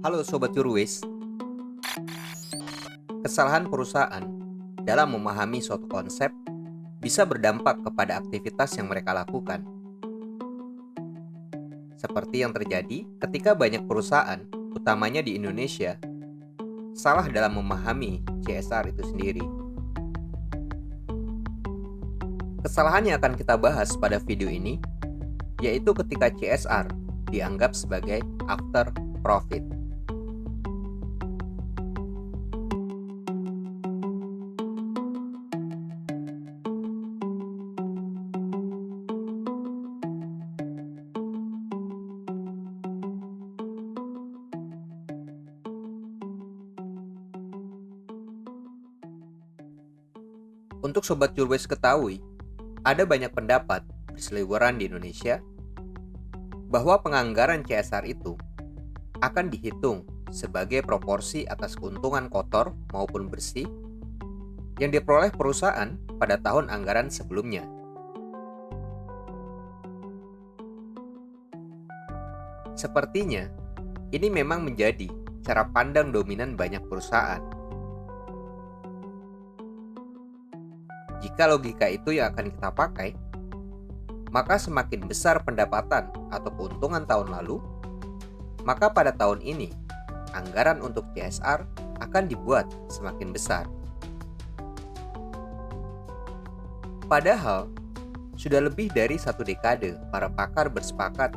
Halo Sobat Jurwis, kesalahan perusahaan dalam memahami suatu konsep bisa berdampak kepada aktivitas yang mereka lakukan. Seperti yang terjadi ketika banyak perusahaan, utamanya di Indonesia, salah dalam memahami CSR itu sendiri. Kesalahan yang akan kita bahas pada video ini, yaitu ketika CSR dianggap sebagai after profit. Untuk Sobat Jurwis ketahui, ada banyak pendapat berseliweran di Indonesia bahwa penganggaran CSR itu akan dihitung sebagai proporsi atas keuntungan kotor maupun bersih yang diperoleh perusahaan pada tahun anggaran sebelumnya. Sepertinya, ini memang menjadi cara pandang dominan banyak perusahaan. Jika logika itu yang akan kita pakai, maka semakin besar pendapatan atau keuntungan tahun lalu, maka pada tahun ini, anggaran untuk CSR akan dibuat semakin besar. Padahal, sudah lebih dari 1 dekade para pakar bersepakat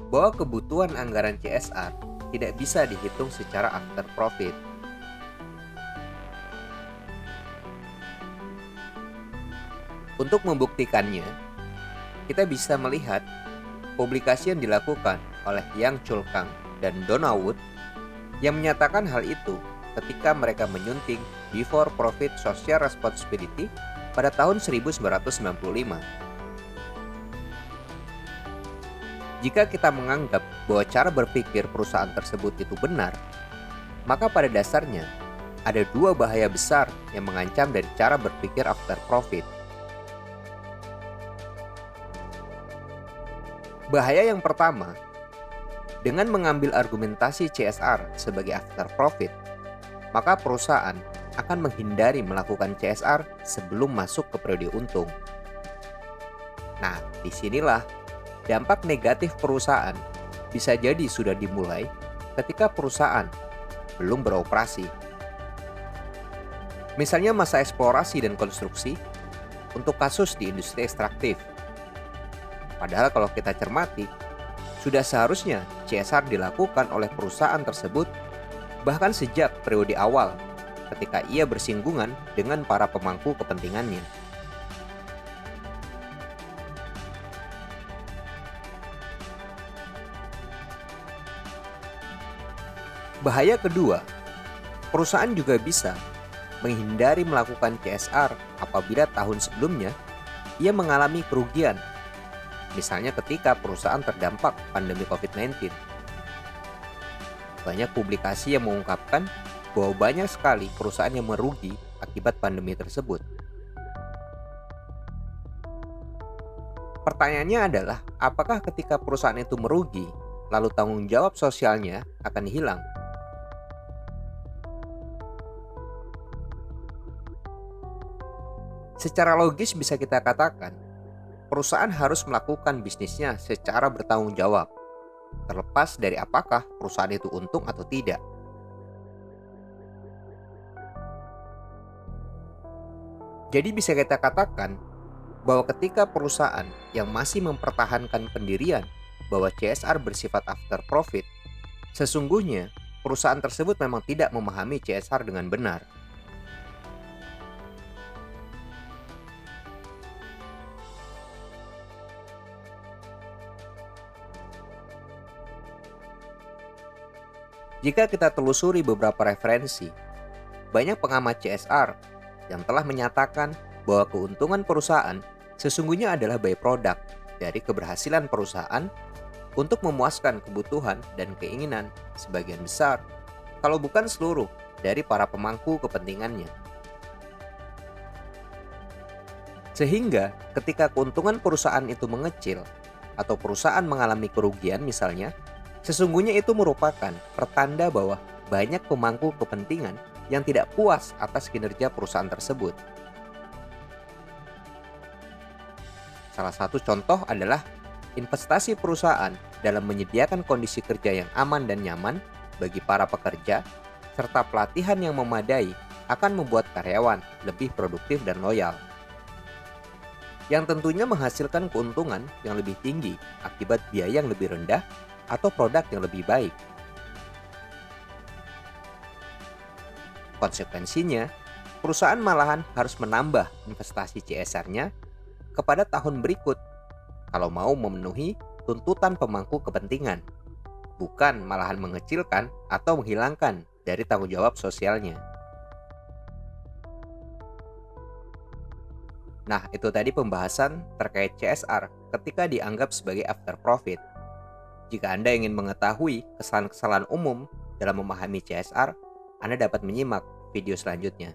bahwa kebutuhan anggaran CSR tidak bisa dihitung secara after profit. Untuk membuktikannya, kita bisa melihat publikasi yang dilakukan oleh Yang Chul Kang dan Donna Wood yang menyatakan hal itu ketika mereka menyunting Before Profit Social Responsibility pada tahun 1995. Jika kita menganggap bahwa cara berpikir perusahaan tersebut itu benar, maka pada dasarnya ada 2 bahaya besar yang mengancam dari cara berpikir after profit. Bahaya yang pertama, dengan mengambil argumentasi CSR sebagai after profit, maka perusahaan akan menghindari melakukan CSR sebelum masuk ke periode untung. Nah, disinilah dampak negatif perusahaan bisa jadi sudah dimulai ketika perusahaan belum beroperasi. Misalnya masa eksplorasi dan konstruksi untuk kasus di industri ekstraktif. Padahal kalau kita cermati, sudah seharusnya CSR dilakukan oleh perusahaan tersebut bahkan sejak periode awal ketika ia bersinggungan dengan para pemangku kepentingannya. Bahaya kedua, perusahaan juga bisa menghindari melakukan CSR apabila tahun sebelumnya ia mengalami kerugian. Misalnya ketika perusahaan terdampak pandemi COVID-19. Banyak publikasi yang mengungkapkan bahwa banyak sekali perusahaan yang merugi akibat pandemi tersebut. Pertanyaannya adalah, apakah ketika perusahaan itu merugi, lalu tanggung jawab sosialnya akan hilang? Secara logis bisa kita katakan, perusahaan harus melakukan bisnisnya secara bertanggung jawab, terlepas dari apakah perusahaan itu untung atau tidak. Jadi bisa kita katakan bahwa ketika perusahaan yang masih mempertahankan pendirian bahwa CSR bersifat after profit, sesungguhnya perusahaan tersebut memang tidak memahami CSR dengan benar. Jika kita telusuri beberapa referensi, banyak pengamat CSR yang telah menyatakan bahwa keuntungan perusahaan sesungguhnya adalah byproduct dari keberhasilan perusahaan untuk memuaskan kebutuhan dan keinginan sebagian besar, kalau bukan seluruh, dari para pemangku kepentingannya. Sehingga ketika keuntungan perusahaan itu mengecil atau perusahaan mengalami kerugian misalnya, Sesungguhnya itu merupakan pertanda bahwa banyak pemangku kepentingan yang tidak puas atas kinerja perusahaan tersebut. Salah satu contoh adalah investasi perusahaan dalam menyediakan kondisi kerja yang aman dan nyaman bagi para pekerja, serta pelatihan yang memadai akan membuat karyawan lebih produktif dan loyal, yang tentunya menghasilkan keuntungan yang lebih tinggi akibat biaya yang lebih rendah atau produk yang lebih baik. Konsekuensinya, perusahaan malahan harus menambah investasi CSR-nya kepada tahun berikut kalau mau memenuhi tuntutan pemangku kepentingan, bukan malahan mengecilkan atau menghilangkan dari tanggung jawab sosialnya. Nah, itu tadi pembahasan terkait CSR ketika dianggap sebagai after profit. Jika Anda ingin mengetahui kesalahan-kesalahan umum dalam memahami CSR, Anda dapat menyimak video selanjutnya.